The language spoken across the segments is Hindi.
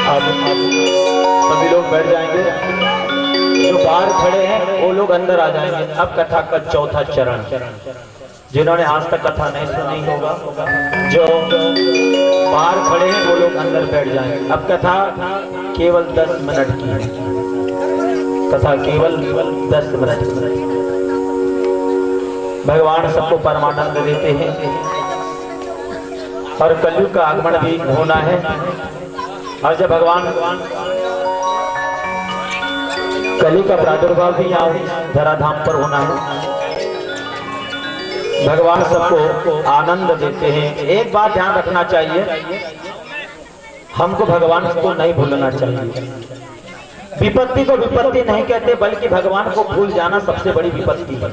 अब सभी लोग बैठ जाएंगे। जो बाहर खड़े हैं वो लोग अंदर आ जाएंगे। अब कथा का चौथा चरण, जिन्होंने आज तक कथा नहीं सुनी होगा, जो बाहर खड़े हैं वो लोग अंदर बैठ जाएंगे। अब कथा केवल 10 मिनट की है। कथा केवल 10 मिनट की। भगवान सबको परमानंद देते हैं और कलयुग का आगमन भी होना है। और जब भगवान कली का प्रादुर्भाव भी यहाँ धराधाम पर होना है, भगवान सबको आनंद देते हैं। एक बात ध्यान रखना चाहिए, हमको भगवान को नहीं भूलना चाहिए। विपत्ति को विपत्ति नहीं कहते, बल्कि भगवान को भूल जाना सबसे बड़ी विपत्ति है।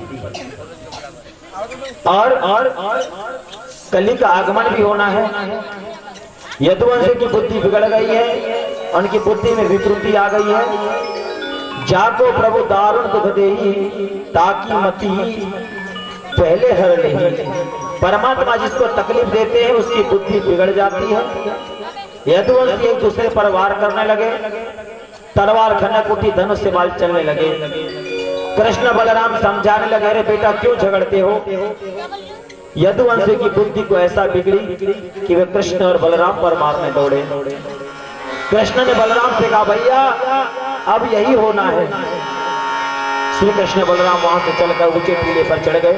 और कली का आगमन भी होना है। यदुवंश की बुद्धि बिगड़ गई है, उनकी बुद्धि में विकृति आ गई है। जाको प्रभु दारुण दुख देही, ताकि मति पहले हर ले। परमात्मा जिसको तकलीफ देते हैं उसकी बुद्धि बिगड़ जाती है। यदुवंश एक दूसरे पर वार करने लगे, तलवार खनक उठी, धनुष से बाल चलने लगे। कृष्ण बलराम समझाने लगे, अरे बेटा क्यों झगड़ते हो। यदुवंश की बुद्धि को ऐसा बिगड़ी कि वे कृष्ण और बलराम पर मारने दौड़े। कृष्ण ने बलराम से कहा, भैया अब यही होना है। श्री कृष्ण बलराम वहां से चलकर ऊंचे टीले पर चढ़ गए।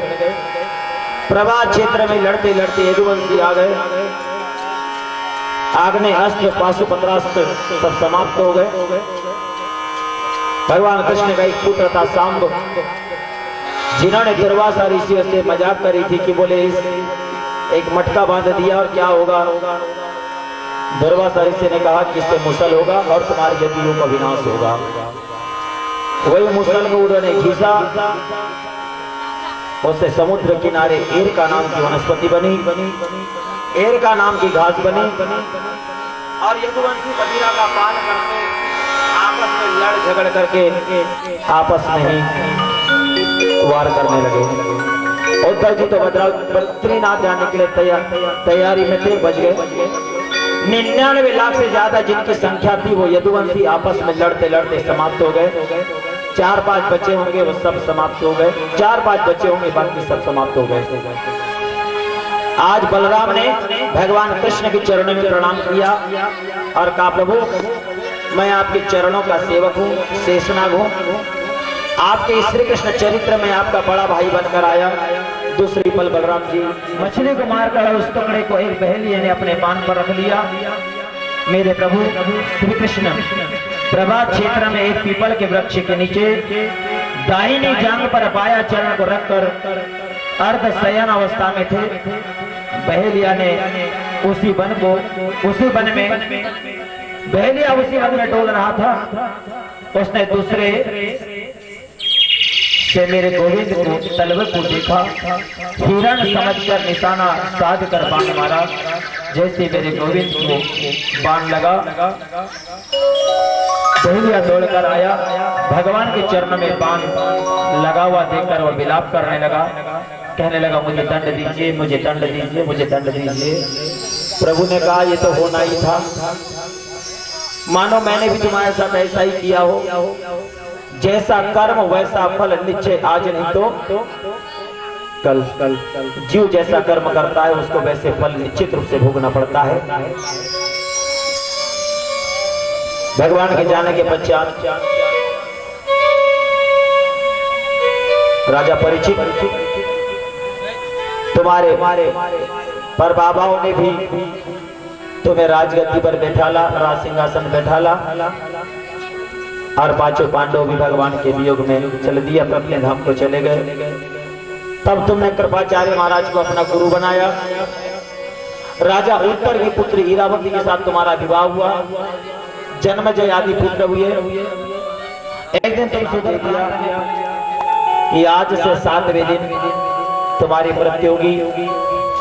प्रभात क्षेत्र में लड़ते लड़ते यदुवंशी आ गए। आग्नेय अस्त्र, पाशुपत्रास्त्र सब समाप्त हो गए। भगवान कृष्ण का एक पुत्र था सांब, जिन्होंने दुर्वासा ऋषियों से मजाक करी थी कि बोले एक मटका बांध दिया और क्या होगा। दुर्वासा ऋषि ने कहा कि इससे मुसल होगा और तुम्हारे जतियों का विनाश होगा। वही मुसल को उन्होंने घिसा, उससे समुद्र किनारे एरका नाम की वनस्पति बनी, एरका नाम की घास बनी। और यदुवंशी बधिरा का पान करके आपस में लड़ झगड़ करके आपस में ही वार करने लगे। उद्धव जी तो बद्रीनाथ जाने के लिए तैयारी में थे, बच गए। 99 लाख से ज्यादा जिनकी संख्या थी वो यदुवंशी आपस में लड़ते लड़ते समाप्त हो गए। 4-5 बच्चे होंगे वो सब समाप्त हो गए। 4-5 बच्चे होंगे, बाकी सब समाप्त हो गए। आज बलराम ने भगवान कृष्ण के चरणों में प्रणाम किया और कहा, प्रभु मैं आपके चरणों का सेवक हूँ, शेषनाग हूँ। आपके श्री कृष्ण चरित्र में आपका बड़ा भाई बनकर आया। दूसरी पल बलराम जी मछली को मारकर उस टुकड़े को एक बहेलिये ने अपने बाण पर रख लिया। मेरे प्रभु श्री कृष्ण प्रभात क्षेत्र में एक पीपल के वृक्ष के नीचे दाहिनी जांघ पर बाया चरण को रखकर अर्ध शयन अवस्था में थे। बहेलिया ने उसी वन में बहेलिया उसी वन में डोल रहा था। उसने दूसरे से मेरे गोविंद को तलवार को देखा, हिरण समझकर निशाना साध कर बाण मारा। जैसे मेरे गोविंद को बाण लगा, बहेलिया दौड़कर आया। भगवान के चरण में बाण लगा हुआ देखकर वह विलाप करने लगा, कहने लगा, मुझे दंड दीजिए, मुझे दंड दीजिए, मुझे दंड दीजिए। प्रभु ने कहा, ये तो होना ही था। मानो मैंने भी तुम्हारे साथ ऐसा ही किया हो। जैसा कर्म वैसा फल निश्चय, आज नहीं तो कल। जीव जैसा कर्म करता है उसको वैसे फल निश्चित रूप से भोगना पड़ता है। भगवान के जाने के पश्चात राजा परीक्षित तुम्हारे पर बाबाओं ने भी तुम्हें राजगद्दी पर बैठाला, राज सिंहासन बैठाला। और 5 पांडव भी भगवान के वियोग में चल दिया, अपने धाम को चले गए। तब तुमने कृपाचार्य महाराज को अपना गुरु बनाया। राजा उत्तर की पुत्री इरावती के साथ तुम्हारा विवाह हुआ। जन्मजय आदि पुत्र हुए। एक दिन तुम सुन दिया कि आज से 7वें दिन तुम्हारी मृत्यु होगी।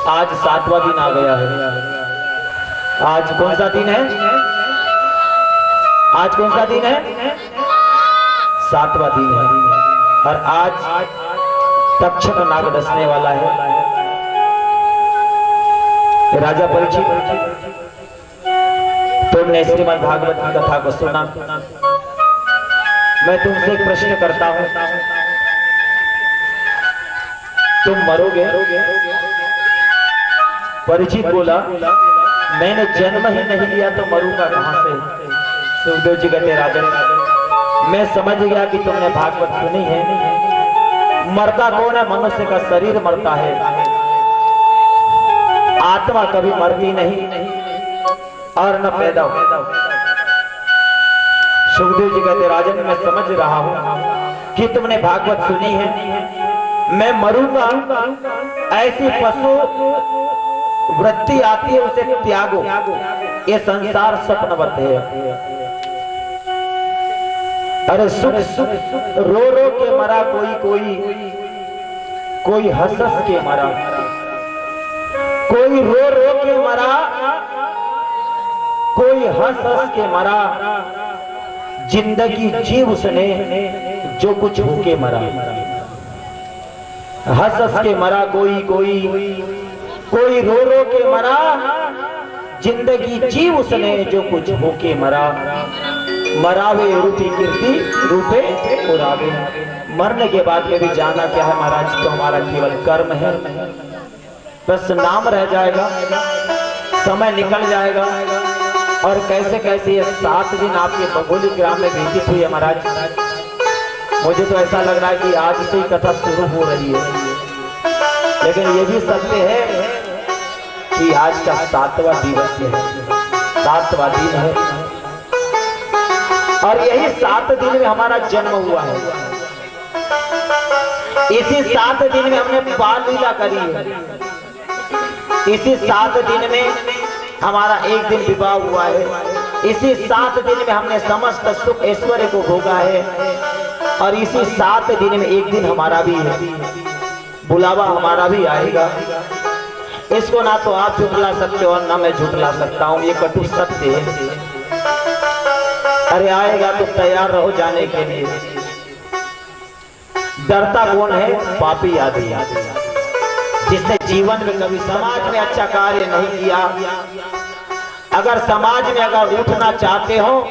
आज 7वां दिन आ गया है। आज कौन सा दिन है? आज कौन सा दिन है? 7वां दिन है। और आज तक्षक नाग डसने वाला है। राजा परीक्षित, तुमने श्रीमद् भागवत की कथा को सुना। मैं तुमसे एक प्रश्न करता हूं, तुम मरोगे? परीक्षित बोला, मैंने जन्म ही नहीं लिया तो मरूंगा कहां से? सुखदेव जी कहते, राजन मैं समझ गया कि तुमने भागवत सुनी है। मरता कौन है? मनुष्य का शरीर मरता है, आत्मा कभी मरती नहीं और न पैदा होता। सुखदेव जी कहते, राजन मैं समझ रहा हूं कि तुमने भागवत सुनी है। मैं मरूंगा, ऐसी पशु वृत्ति आती है उसे त्यागो, ये संसार स्वप्नवत है। अरे सुख सुख रो रो के मरा कोई हंस हंस के मरा, कोई रो रो के मरा, कोई हंस हंस के मरा। जिंदगी जी उसने जो कुछ होके मरा। हंस हंस के मरा कोई रो रो के मरा। जिंदगी जी उसने जो कुछ होके मरा। मरावे रूपी कीर्ति रूपे उड़ावे। मरने के बाद में भी जाना क्या है महाराज? तो हमारा केवल कर्म है, बस नाम रह जाएगा, समय निकल जाएगा। और कैसे कैसे ये 7 दिन आपके बगोली ग्राम में व्यतीत हुई है महाराज। मुझे तो ऐसा लग रहा है कि आज से ही कथा शुरू हो रही है, लेकिन ये भी सत्य है कि आज का 7वां दिवस है, 7वां दिन है। और यही 7 दिन में हमारा जन्म हुआ है। इसी 7 दिन में हमने बाल लीला करी है। इसी 7 दिन में हमारा एक दिन विवाह हुआ है। इसी 7 दिन में हमने समस्त सुख ऐश्वर्य को भोगा है। और इसी 7 दिन में एक दिन हमारा भी है, बुलावा हमारा भी आएगा। इसको ना तो आप झुठला सकते हो और ना मैं झुठला सकता हूँ, ये कटु सत्य है। अरे आएगा तो तैयार रहो जाने के लिए। डरता कौन है? पापी आदमी, जिसने जीवन में कभी समाज में अच्छा कार्य नहीं किया। अगर समाज में अगर उठना चाहते हो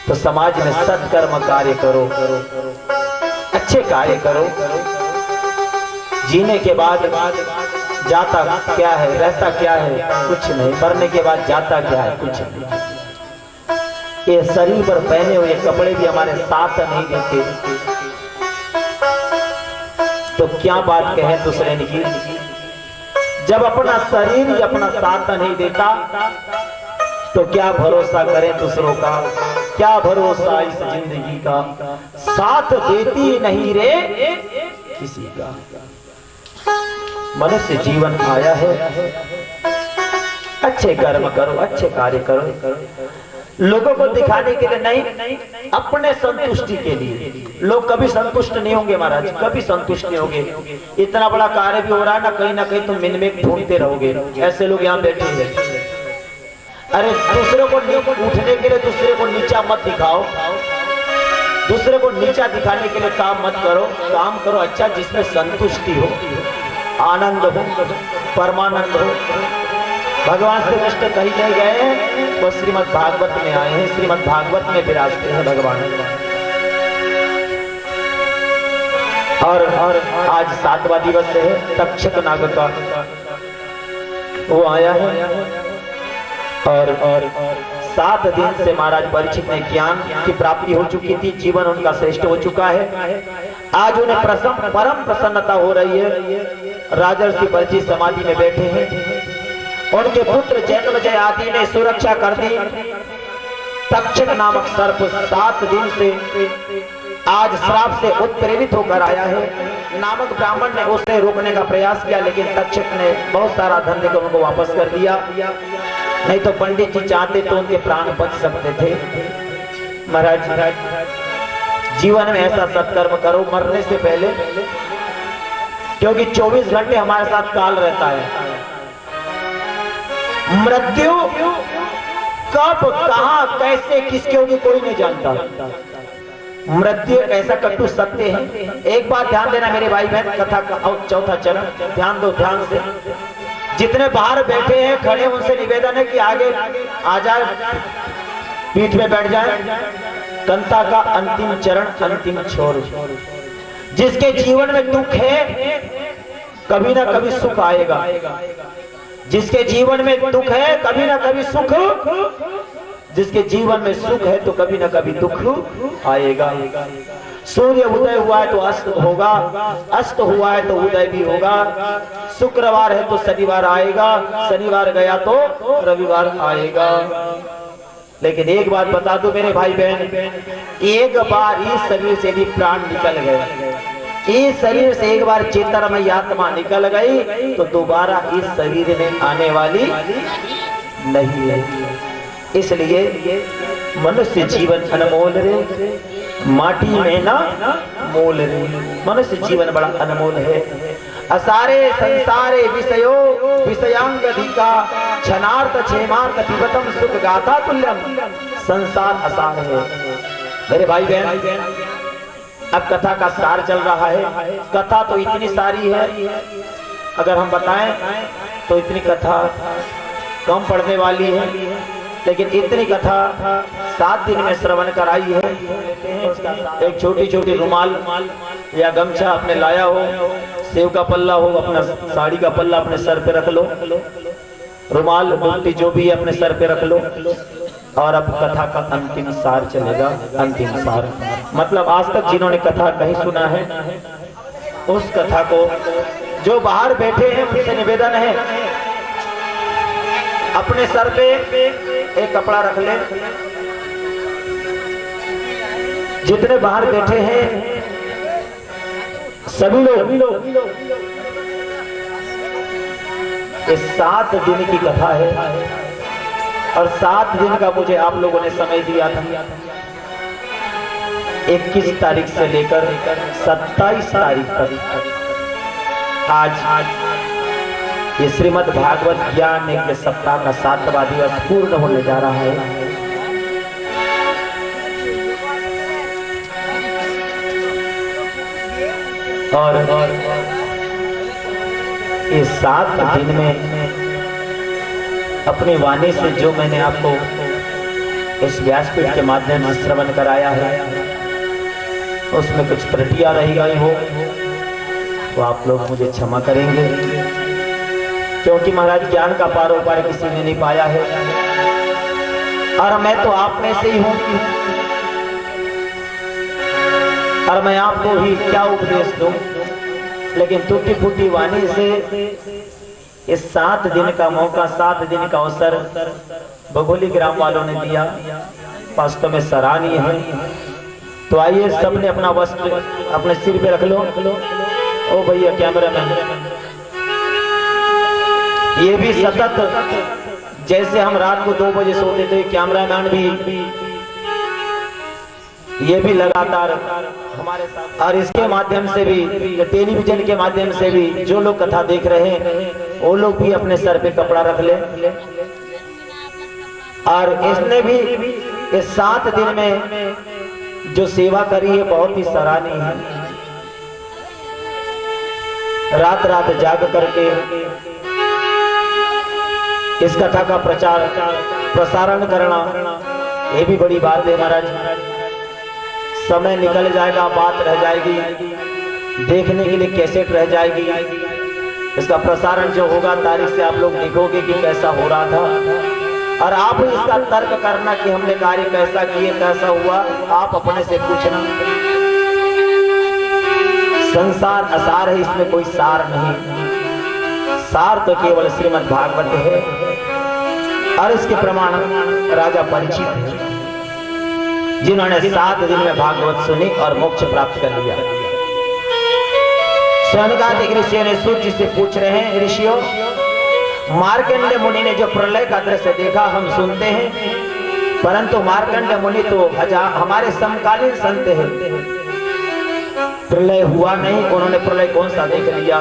तो समाज में सत्कर्म कार्य करो, अच्छे कार्य करो। जीने के बाद जाता क्या है, रहता क्या है? कुछ नहीं। मरने के बाद जाता क्या है? कुछ नहीं। ये शरीर पर पहने हुए कपड़े भी हमारे साथ नहीं देते, तो क्या बात कहें दूसरे की? जब अपना शरीर ही अपना साथ नहीं देता तो क्या भरोसा करें दूसरों का? क्या भरोसा इस जिंदगी का? साथ देती नहीं रे किसी का। मनुष्य जीवन आया है, अच्छे कर्म करो, अच्छे कार्य करो। लोगों को दिखाने के लिए नहीं, अपने संतुष्टि के लिए। लोग कभी संतुष्ट नहीं होंगे महाराज, कभी संतुष्ट नहीं होंगे। इतना बड़ा कार्य भी हो रहा है ना कहीं तुम मिनमें ढूंढते रहोगे। ऐसे लोग यहाँ बैठे हैं। अरे दूसरे को उठने के लिए दूसरे को नीचा मत दिखाओ, दूसरे को नीचा दिखाने के लिए काम मत करो। काम करो अच्छा, जिसमें संतुष्टि हो, आनंद हो, परमानंद हो। भगवान श्री कृष्ण कहीं नहीं गए हैं, वो श्रीमद् भागवत में आए हैं, श्रीमद् भागवत में विराजते हैं भगवान। और आज 7वां दिवस है तक्षक नाग का, वो आया है। और 7 दिन से महाराज परीक्षित ने ज्ञान की प्राप्ति हो चुकी थी, जीवन उनका श्रेष्ठ हो चुका है। आज उन्हें परम प्रसन्नता हो रही है। राजर्षि परीक्षित समाधि में बैठे हैं। उनके पुत्र जन्मेजय आदि ने सुरक्षा कर दी। तक्षक नामक सर्प 7 दिन से आज श्राप से उत्प्रेरित होकर आया है। नामक ब्राह्मण ने उसे रोकने का प्रयास किया, लेकिन तक्षक ने बहुत सारा धन देकर उनको वापस कर दिया। नहीं तो पंडित जी चाहते तो उनके प्राण बच सकते थे। महाराज जीवन में ऐसा सत्कर्म करो मरने से पहले, क्योंकि 24 घंटे हमारे साथ काल रहता है। मृत्यु कब, कहां, कैसे, किसके होगी कोई नहीं जानता। मृत्यु एक ऐसा कटु सत्य है। एक बात ध्यान देना मेरे भाई बहन, कथा का चौथा चरण ध्यान दो ध्यान से। जितने बाहर बैठे हैं खड़े, उनसे निवेदन है कि आगे आ जाए, पीठ में बैठ जाए। कथा का अंतिम चरण, अंतिम छोर। जिसके जीवन में दुख है कभी ना कभी सुख आएगा। जिसके जीवन में दुख है कभी ना कभी सुख, जिसके जीवन में सुख है तो कभी ना कभी दुख आएगा। सूर्य उदय हुआ है तो अस्त होगा, अस्त हुआ है तो उदय भी होगा। शुक्रवार है तो शनिवार आएगा, शनिवार गया तो रविवार आएगा। लेकिन एक बात बता दूं मेरे भाई बहन, एक बार इस शरीर से भी प्राण निकल गए, इस शरीर से एक बार चेतनमय आत्मा निकल गई तो दोबारा इस शरीर में आने वाली नहीं है। इसलिए मनुष्य जीवन अनमोल रे, माटी में ना मोल रे। मनुष्य जीवन बड़ा अनमोल है। असारे संसारे विषयो विषयांगधिका क्षणार्थ क्षेमार्थ पिबतम सुख गाथा तुल्यम। संसार असार है मेरे भाई बहन। अब कथा का सार चल रहा है। कथा तो इतनी सारी है, अगर हम बताएं तो इतनी कथा कम पढ़ने वाली है, लेकिन इतनी कथा 7 दिन में श्रवण कराई है। एक छोटी छोटी रुमाल या गमछा अपने लाया हो, सेव का पल्ला हो, अपना साड़ी का पल्ला अपने सर पे रख लो, रुमाल बुट्टी जो भी है अपने सर पे रख लो। और अब कथा का अंतिम सार चलेगा। अंतिम सार मतलब आज तक जिन्होंने कथा नहीं सुना है, उस कथा को जो बाहर बैठे हैं उनसे निवेदन है अपने सर पे एक कपड़ा रख ले। जितने बाहर बैठे हैं सभी लोग, ये 7 दिन की कथा है और 7 दिन का मुझे आप लोगों ने समय दिया था। 21 तारीख से लेकर 27 तारीख तक आज ये श्रीमद् भागवत ज्ञान यज्ञ सप्ताह का 7वां दिवस पूर्ण होने जा रहा है। और इस 7 दिन में अपनी वाणी से जो मैंने आपको इस व्यासपीठ के माध्यम से श्रवण कराया है, उसमें कुछ त्रुटियां रह गई हो तो आप लोग मुझे क्षमा करेंगे, क्योंकि महाराज ज्ञान का पारोपार किसी ने नहीं पाया है और मैं तो आप में से ही हूं और मैं आपको ही क्या उपदेश दूं। लेकिन टूटी फूटी वाणी से इस 7 दिन का मौका, 7 दिन का अवसर बघोली ग्राम वालों ने दिया, वास्तव में सराहनीय है। तो आइए सबने अपना वस्त्र अपने सिर पे रख लो। ओ भैया कैमरामैन, ये भी सतत जैसे हम रात को 2 बजे सोते थे, कैमरामैन भी ये भी लगातार हमारे साथ, और इसके माध्यम से भी, टेलीविजन के माध्यम से भी जो लोग कथा देख रहे हैं वो लोग भी अपने सर पे कपड़ा रख ले। और इसने भी इस 7 दिन में जो सेवा करी है बहुत ही सराहनीय है। रात रात जाग करके इस कथा का प्रचार प्रसारण करना, ये भी बड़ी बात है महाराज। समय निकल जाएगा, बात रह जाएगी, देखने के लिए कैसेट रह जाएगी। इसका प्रसारण जो होगा तारीख से आप लोग लिखोगे कि कैसा हो रहा था, और आप इसका तर्क करना कि हमने कार्य कैसा किए, कैसा हुआ, आप अपने से पूछना। संसार असार है, इसमें कोई सार नहीं। सार तो केवल श्रीमद् भागवत है और इसके प्रमाण राजा परीक्षित है, जिन्होंने 7 दिन में भागवत सुनी और मोक्ष प्राप्त कर लिया। स्वयं ऋषियों ने सूर्य से पूछ रहे हैं, ऋषियों मार्कंडेय मुनि ने जो प्रलय का दृश्य देखा हम सुनते हैं, परंतु मार्कंडेय मुनि तो हमारे समकालीन संत हैं, प्रलय हुआ नहीं, उन्होंने प्रलय कौन सा देख लिया।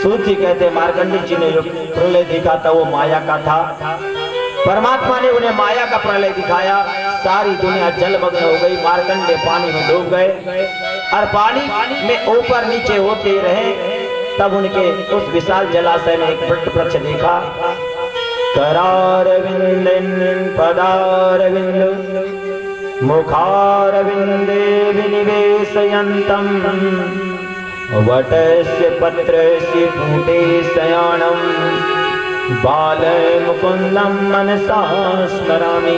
सूर्य जी कहते हैं मार्कंडेय जी ने जो प्रलय देखा था वो माया का था, परमात्मा ने उन्हें माया का प्रलय दिखाया। सारी दुनिया जलमग्न हो गई, मार्कंडे पानी में डूब गए और पानी में ऊपर नीचे होते रहे। तब उनके उस विशाल जलाशय में एक वट वृक्ष देखा। करारविंदन पदारविंद मुखारविंदे विनिवेशयन्तं वटस्य पत्रस्य पुटे शयानं बालमुकुन्दं मनसा स्मरामि।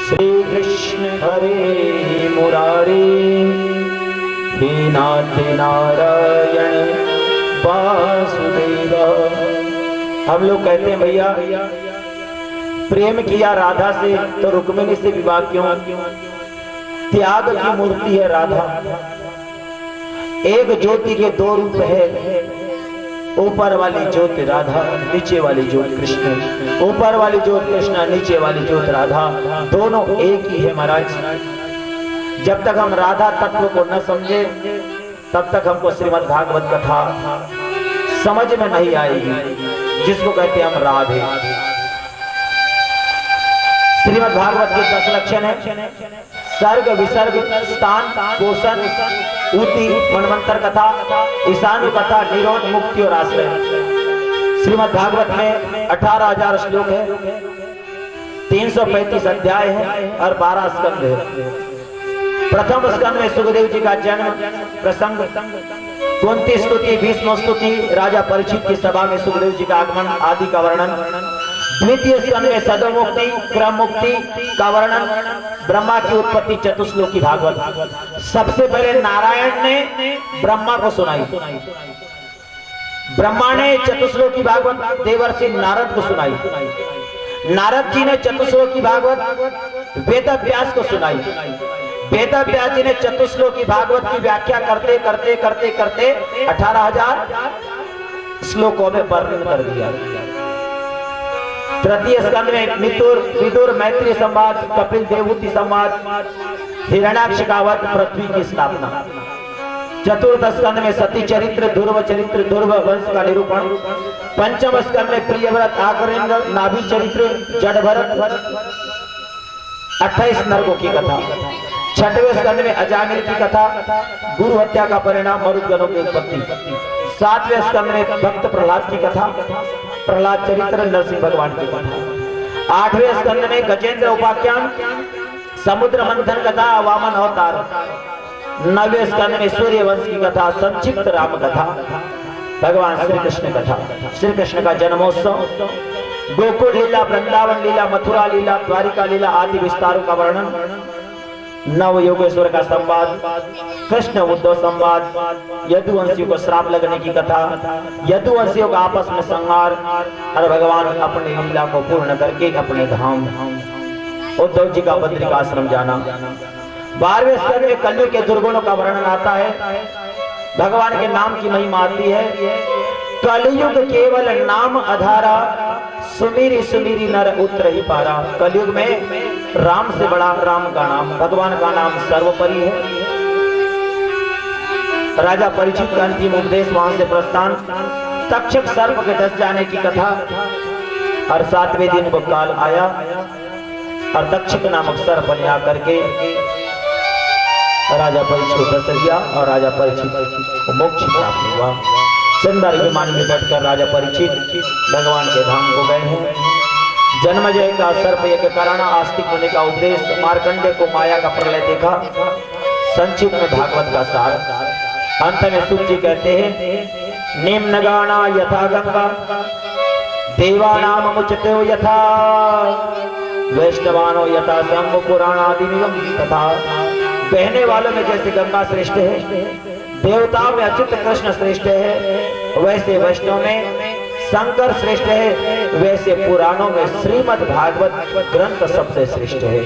श्री कृष्ण हरे मुरारे हे नाथ नारायण वासुदेव। हम लोग कहते हैं भैया प्रेम किया राधा से तो रुक्मिणी से विवाह क्यों? त्याग की मूर्ति है राधा। एक ज्योति के दो रूप है, ऊपर वाली ज्योति राधा, नीचे वाली ज्योति कृष्ण। ऊपर वाली ज्योति कृष्ण, नीचे वाली ज्योति राधा, दोनों एक ही है महाराज। जब तक हम राधा तत्व को न समझे तब तक हमको श्रीमद् भागवत कथा समझ में नहीं आएगी, जिसको कहते हैं हम राधे। श्रीमद् भागवत के 10 लक्षण है। सर्ग विसर्ग स्थान पोषण ऊति मनवंतर कथा ईशानु कथा निरोध मुक्ति और आश्रय। श्रीमद् भागवत में 18,000 श्लोक है, 335 अध्याय है और 12 स्कंद है। प्रथम स्कंद में सुखदेव जी का जन्म प्रसंग, कुंती स्तुति, भीष्म स्तुति, राजा परीक्षित की सभा में सुखदेव जी का आगमन आदि का वर्णन। द्वितीय स्कंद में सदो मुक्ति क्रम मुक्ति का वर्णन, ब्रह्मा की उत्पत्ति चतुश्लोकी भागवत। सबसे पहले नारायण ने ब्रह्मा को सुनाई, ब्रह्मा ने चतुश्लोकी भागवत देवर्षि नारद को सुनाई, नारद जी ने चतुश्लोकी भागवत वेद व्यास को सुनाई, वेद व्यास जी ने चतुश्लोकी भागवत की व्याख्या करते करते करते करते 18,000 श्लोकों में वर्णन कर दिया। तृतीय स्कंद में मितुर विदुर मैत्री संवाद, कपिल देवहूति संवाद, हिरण्याक्ष का वध, पृथ्वी की स्थापना। चतुर्थ स्कंद में सती चरित्र, ध्रुव चरित्र, ध्रुव वंश का निरूपण। पंचम स्कंद में प्रियव्रत, आकरेंद्र, नाभि चरित्र, जड़ भरत, 28 नरकों की कथा। छठवें स्कंद में अजामिल की कथा, गुरु हत्या का परिणाम, मरुदगणों की उत्पत्ति। सातवें स्कंद में भक्त प्रहलाद की कथा, प्रहलाद चरित्र, नरसिंह भगवान की कथा। आठवें स्कंद में गजेंद्र उपाख्यान, समुद्र मंथन कथा, वामन अवतार। नवें स्कंद में सूर्य वंश की कथा, संक्षिप्त राम कथा, भगवान श्री कृष्ण कथा, श्री कृष्ण का जन्मोत्सव, गोकुल लीला, वृंदावन लीला, मथुरा लीला, द्वारिका लीला आदि विस्तारों का वर्णन। नव योगेश्वर का संवाद, कृष्ण उद्धव संवाद, यदुवंशियों को श्राप लगने की कथा, यदुवंशियों का आपस में संहार और भगवान अपनी लीला को पूर्ण करके अपने धाम उद्धव जी का बद्रिकाश्रम जाना। 12वें स्कंद में कलयुग के दुर्गुणों का वर्णन आता है, भगवान के नाम की महिमा आती है। कलयुग केवल नाम आधारा, सुमीरी सुमीरी नर उतर ही पारा। कलयुग में राम से बड़ा राम का नाम, भगवान का नाम सर्वोपरि है। राजा परीक्षित का अंतिम उपदेश, वहां से प्रस्थान, तक्षक सर्प के डस जाने की कथा और 7वें दिन वो काल आया और तक्षक नामक सर्प ने आकर के राजा परीक्षित को डस दिया और राजा परीक्षित को मोक्ष प्राप्त हुआ। सुंदर विमान में बैठकर राजा परीक्षित भगवान के धाम को गए हैं। जन्मजय का सर्प यज्ञ कराना, आस्तिक होने का उपदेश, मार्कंडे को माया का प्रलय देखा, संक्षिप्त में भागवत का सार। अंत में सुख जी कहते हैं, निम्न गाना यथा गंगा देवानाम मुचते यथा वैष्णवानो यथा शंभु पुराणादि तथा। बहने वालों में जैसे गंगा श्रेष्ठ है, देवताओं में अच्युत कृष्ण श्रेष्ठ है, वैसे वैष्णव में शंकर श्रेष्ठ है, वैसे पुराणों में श्रीमद् भागवत ग्रंथ सबसे श्रेष्ठ है।